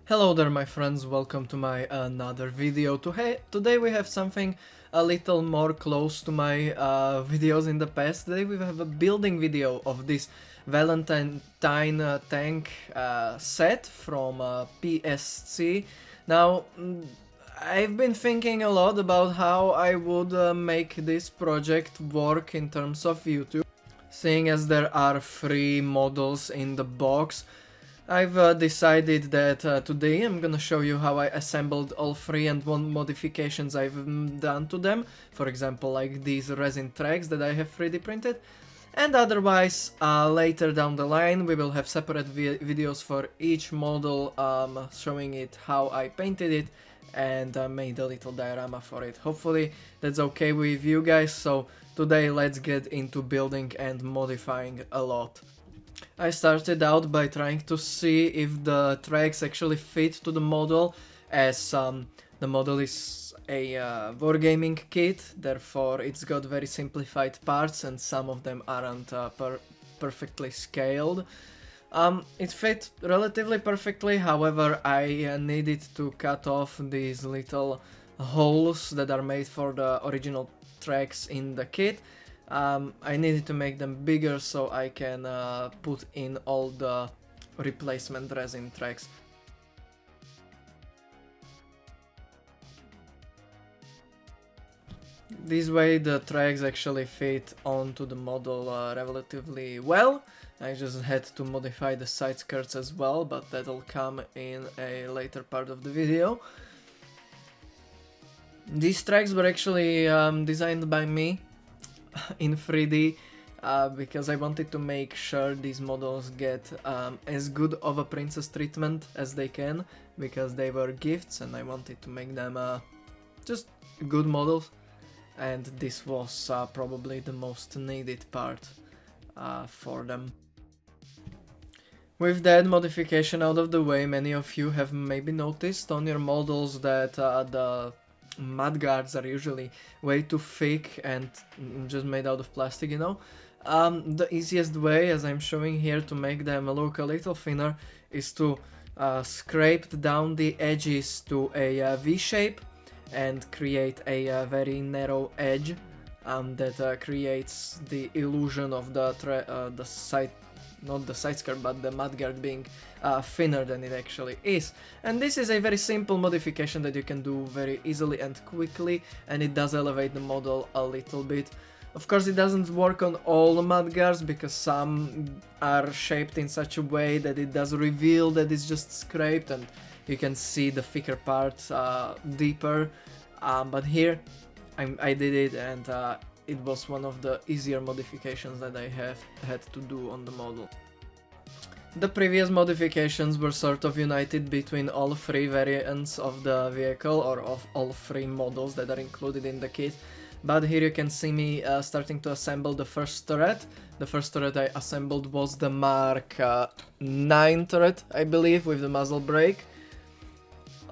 Hello there my friends, welcome to my another video. Today we have something a little more close to my videos in the past. Today we have a building video of this Valentine tank set from PSC. Now, I've been thinking a lot about how I would make this project work in terms of YouTube. Seeing as there are 3 models in the box, I've decided that today I'm gonna show you how I assembled all 3 and 1 modifications I've done to them. For example, like these resin tracks that I have 3D printed. And otherwise, later down the line, we will have separate videos for each model, showing it how I painted it and made a little diorama for it. Hopefully that's okay with you guys, so today let's get into building and modifying a lot. I started out by trying to see if the tracks actually fit to the model, as the model is a Wargaming kit, therefore it's got very simplified parts and some of them aren't perfectly scaled. It fit relatively perfectly, however I needed to cut off these little holes that are made for the original tracks in the kit. I needed to make them bigger so I can put in all the replacement resin tracks. This way the tracks actually fit onto the model relatively well. I just had to modify the side skirts as well, but that'll come in a later part of the video. These tracks were actually designed by me in 3D because I wanted to make sure these models get as good of a princess treatment as they can, because they were gifts and I wanted to make them just good models, and this was probably the most needed part for them. With that modification out of the way, many of you have maybe noticed on your models that the mudguards are usually way too thick and just made out of plastic, you know. The easiest way, as I'm showing here, to make them look a little thinner is to scrape down the edges to a V shape and create a very narrow edge that creates the illusion of the side, not the side skirt, but the mudguard being thinner than it actually is. And this is a very simple modification that you can do very easily and quickly, and it does elevate the model a little bit. Of course, it doesn't work on all the mudguards, because some are shaped in such a way that it does reveal that it's just scraped and you can see the thicker part deeper. But here I did it, and it was one of the easier modifications that I have had to do on the model. The previous modifications were sort of united between all 3 variants of the vehicle, or of all 3 models that are included in the kit. But here you can see me starting to assemble the first turret. The first turret I assembled was the Mark 9 turret, I believe, with the muzzle brake.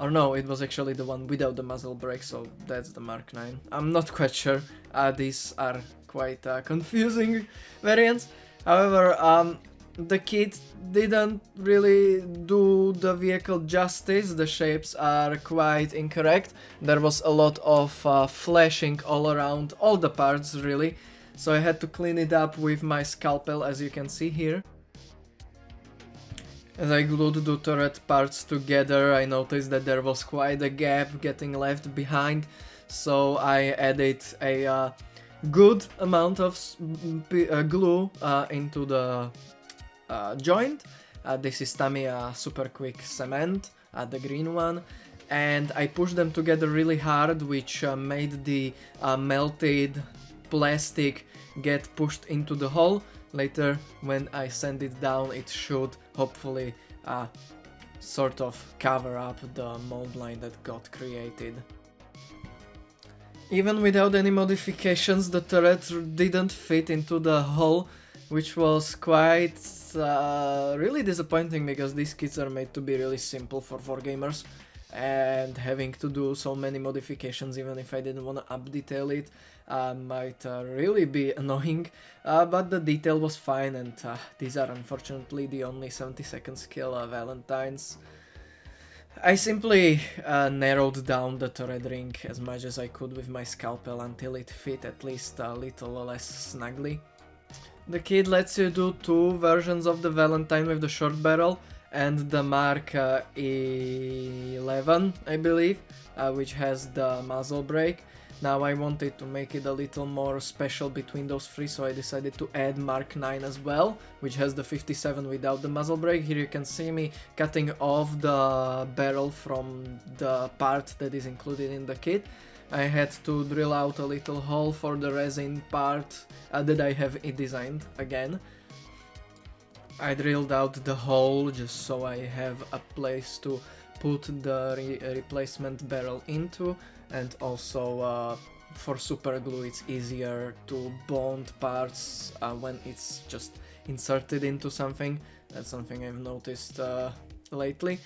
Or no, it was actually the one without the muzzle brake, so that's the Mark 9. I'm not quite sure, these are quite confusing variants. However, the kit didn't really do the vehicle justice, the shapes are quite incorrect. There was a lot of flashing all around all the parts, really, so I had to clean it up with my scalpel, as you can see here. As I glued the turret parts together, I noticed that there was quite a gap getting left behind, so I added a good amount of glue into the joint. This is Tamiya Super Quick Cement, the green one, and I pushed them together really hard, which made the melted plastic get pushed into the hole. Later, when I sand it down, it should hopefully sort of cover up the mold line that got created. Even without any modifications, the turret didn't fit into the hole, which was quite really disappointing, because these kits are made to be really simple for gamers. and having to do so many modifications even if I didn't want to up detail it might really be annoying, but the detail was fine, and these are unfortunately the only 70-second skill Valentines. I simply narrowed down the turret ring as much as I could with my scalpel until it fit at least a little less snugly. The kit lets you do two versions of the Valentine with the short barrel and the Mark 11, I believe, which has the muzzle brake. Now I wanted to make it a little more special between those three, so I decided to add Mark 9 as well, which has the 57 without the muzzle brake. Here you can see me cutting off the barrel from the part that is included in the kit. I had to drill out a little hole for the resin part that I have designed again. I drilled out the hole just so I have a place to put the replacement barrel into, and also for super glue it's easier to bond parts when it's just inserted into something. That's something I've noticed lately.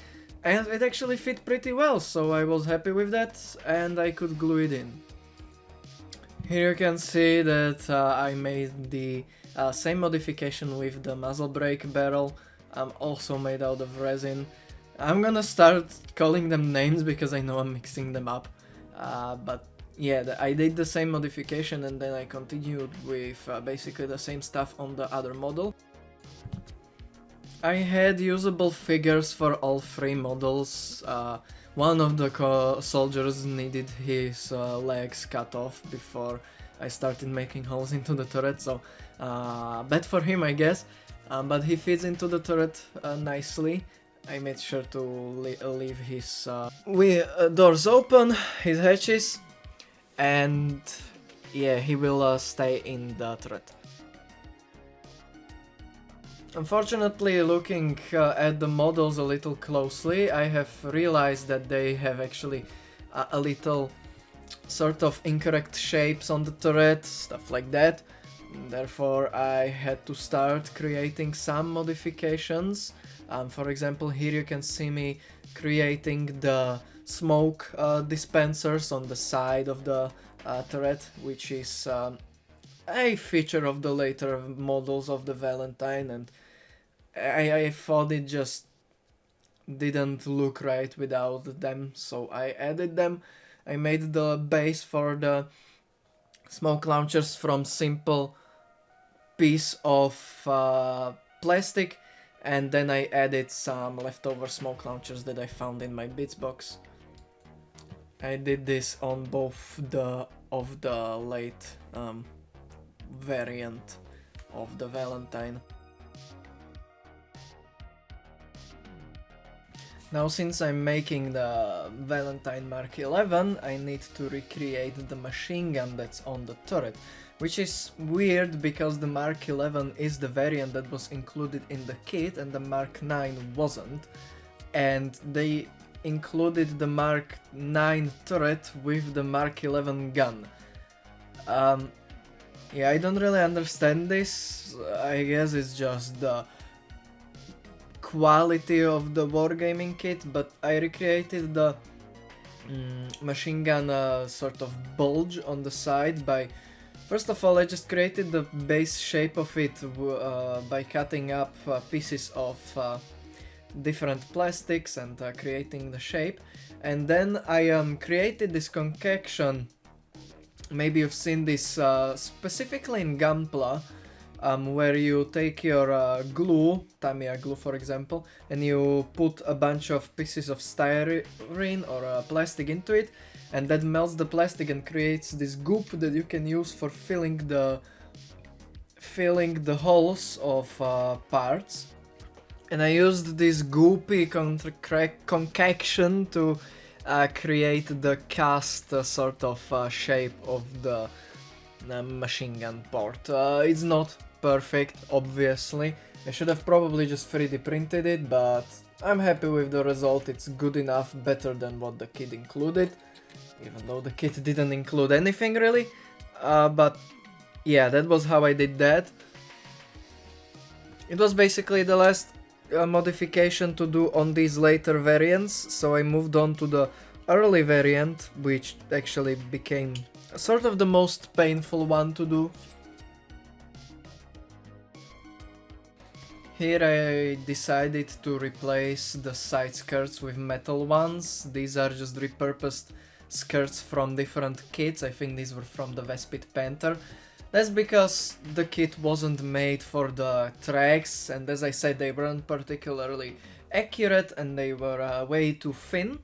And it actually fit pretty well, so I was happy with that, and I could glue it in. Here you can see that I made the same modification with the muzzle brake barrel, also made out of resin. I'm gonna start calling them names because I know I'm mixing them up, but yeah, I did the same modification and then I continued with basically the same stuff on the other model. I had usable figures for all three models. One of the soldiers needed his legs cut off before I started making holes into the turret, so bad for him, I guess, but he fits into the turret nicely. I made sure to leave his doors open, his hatches, and yeah, he will stay in the turret. Unfortunately, looking at the models a little closely, I have realized that they have actually a little sort of incorrect shapes on the turret, stuff like that. Therefore, I had to start creating some modifications. For example, here you can see me creating the smoke dispensers on the side of the turret, which is a feature of the later models of the Valentine, and I thought it just didn't look right without them, so I added them. I made the base for the smoke launchers from simple piece of plastic, and then I added some leftover smoke launchers that I found in my bits box. I did this on both of the late variant of the Valentine. Now, since I'm making the Valentine Mark 11, I need to recreate the machine gun that's on the turret, which is weird because the Mark 11 is the variant that was included in the kit and the Mark 9 wasn't, and they included the Mark 9 turret with the Mark 11 gun. Yeah, I don't really understand this. I guess it's just the quality of the Wargaming kit, but I recreated the machine gun sort of bulge on the side by... First of all, I just created the base shape of it by cutting up pieces of different plastics and creating the shape. And then I created this concaction. Maybe you've seen this specifically in Gunpla, where you take your glue, Tamiya glue for example, and you put a bunch of pieces of styrene or plastic into it, and that melts the plastic and creates this goop that you can use for filling the holes of parts. And I used this goopy concaction to create the cast sort of shape of the machine gun port. It's not perfect, obviously. I should have probably just 3D printed it, but I'm happy with the result. It's good enough, better than what the kit included, even though the kit didn't include anything really. But yeah, that was how I did that. It was basically the last modification to do on these later variants, so I moved on to the early variant, which actually became sort of the most painful one to do. Here I decided to replace the side skirts with metal ones. These are just repurposed skirts from different kits. I think these were from the Vespid Panther. That's because the kit wasn't made for the tracks, and as I said, they weren't particularly accurate and they were way too thin,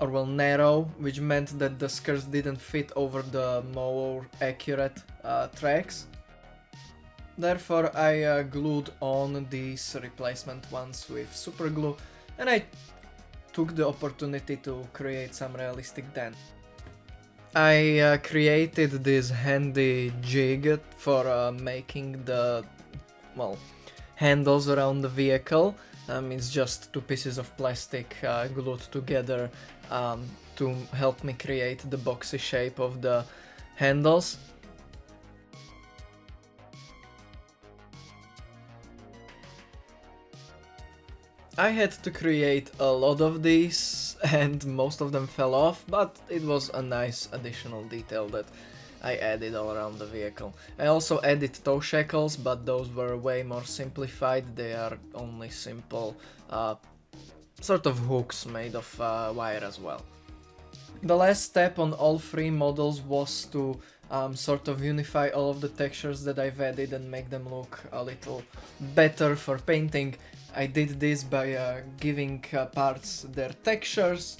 or well, narrow, which meant that the skirts didn't fit over the more accurate tracks. Therefore I glued on these replacement ones with super glue, and I took the opportunity to create some realistic dent. I created this handy jig for making the, well, handles around the vehicle. It's just two pieces of plastic glued together to help me create the boxy shape of the handles. I had to create a lot of these and most of them fell off, but it was a nice additional detail that I added all around the vehicle. I also added toe shackles, but those were way more simplified. They are only simple sort of hooks made of wire as well. The last step on all three models was to sort of unify all of the textures that I've added and make them look a little better for painting. I did this by giving parts their textures,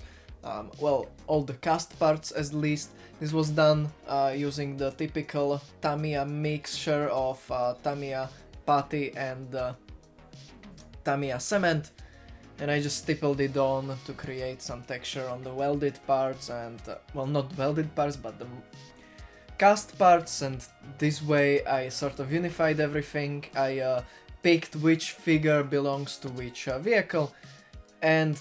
well, all the cast parts at least. This was done using the typical Tamiya mixture of Tamiya putty and Tamiya cement, and I just stippled it on to create some texture on the welded parts and, well, not welded parts, but the cast parts, and this way I sort of unified everything. I picked which figure belongs to which vehicle, and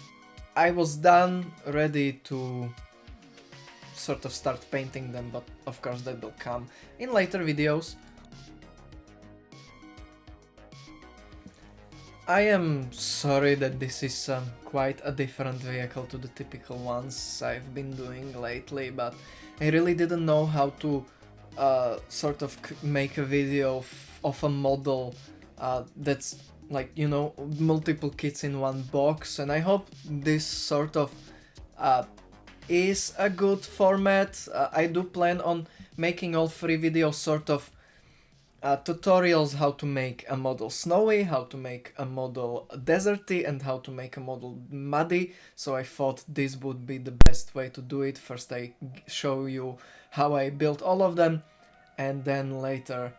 I was done, ready to sort of start painting them, but of course that will come in later videos. I am sorry that this is quite a different vehicle to the typical ones I've been doing lately, but I really didn't know how to sort of make a video of a model that's like, you know, multiple kits in one box, and I hope this sort of is a good format. I do plan on making all three videos sort of tutorials: how to make a model snowy, how to make a model deserty, and how to make a model muddy. So I thought this would be the best way to do it. First I show you how I built all of them, and then later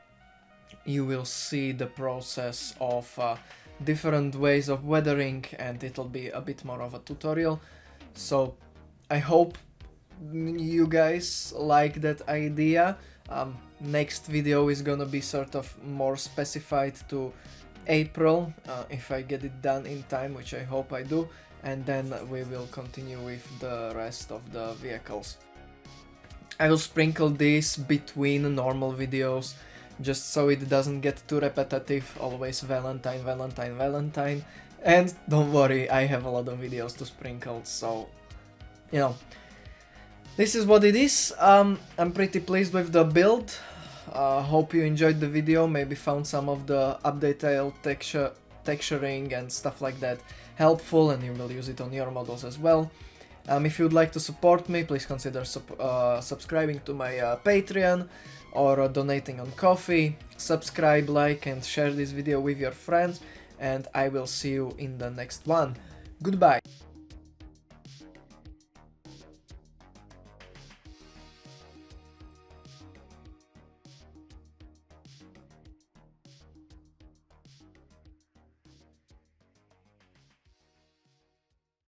you will see the process of different ways of weathering, and it'll be a bit more of a tutorial. So I hope you guys like that idea. Next video is gonna be sort of more specified to April, if I get it done in time, which I hope I do, and then we will continue with the rest of the vehicles. I will sprinkle this between normal videos, just so it doesn't get too repetitive, always Valentine, Valentine, Valentine, and don't worry, I have a lot of videos to sprinkle, so, you know, this is what it is. I'm pretty pleased with the build. Hope you enjoyed the video, maybe found some of the updated texturing and stuff like that helpful, and you will use it on your models as well. If you'd like to support me, please consider subscribing to my Patreon or donating on Ko-fi. Subscribe, like, and share this video with your friends, and I will see you in the next one. Goodbye!